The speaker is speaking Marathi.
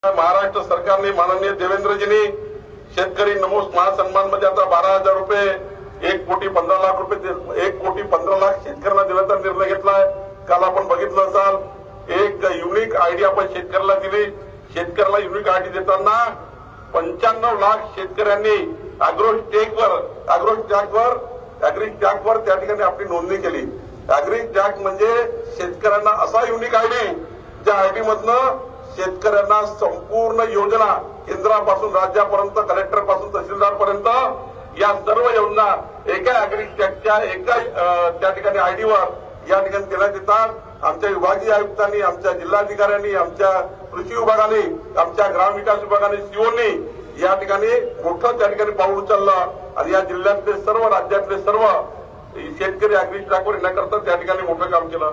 महाराष्ट्र सरकारने माननीय देवेंद्रजींनी शेतकरी नमो स्मार्ट सन्मान मध्ये आता 12,000 रुपये 1,15,00,000 रुपये 1,15,00,000 शेतकऱ्यांना देण्याचा निर्णय घेतलाय। काल आपण बघितलं असाल एक युनिक आयडी आपण शेतकऱ्याला दिली। शेतकऱ्याला युनिक आयडी देताना 95 लाख शेतकऱ्यांनी अॅग्री टॅगवर त्या ठिकाणी आपली नोंदणी केली। अॅग्री टॅग म्हणजे शेतकऱ्यांना असा युनिक आयडी ज्या आयडी मधनं शेतकऱ्यांना संपूर्ण योजना केंद्रापासून राज्यापर्यंत कलेक्टरपासून तहसीलदारपर्यंत या सर्व योजना एका अॅग्री टॅगच्या एका त्या ठिकाणी आयडीवर या ठिकाणी देण्यात येतात। आमच्या विभागीय आयुक्तांनी, आमच्या जिल्हाधिकाऱ्यांनी, आमच्या कृषी विभागाने, आमच्या ग्रामविकास विभागाने, सीओनी या ठिकाणी मोठं त्या ठिकाणी पाऊल उचललं आणि या जिल्ह्यातले सर्व राज्यातले सर्व शेतकरी अॅग्री टॅगवर येण्याकरता त्या ठिकाणी मोठं काम केलं।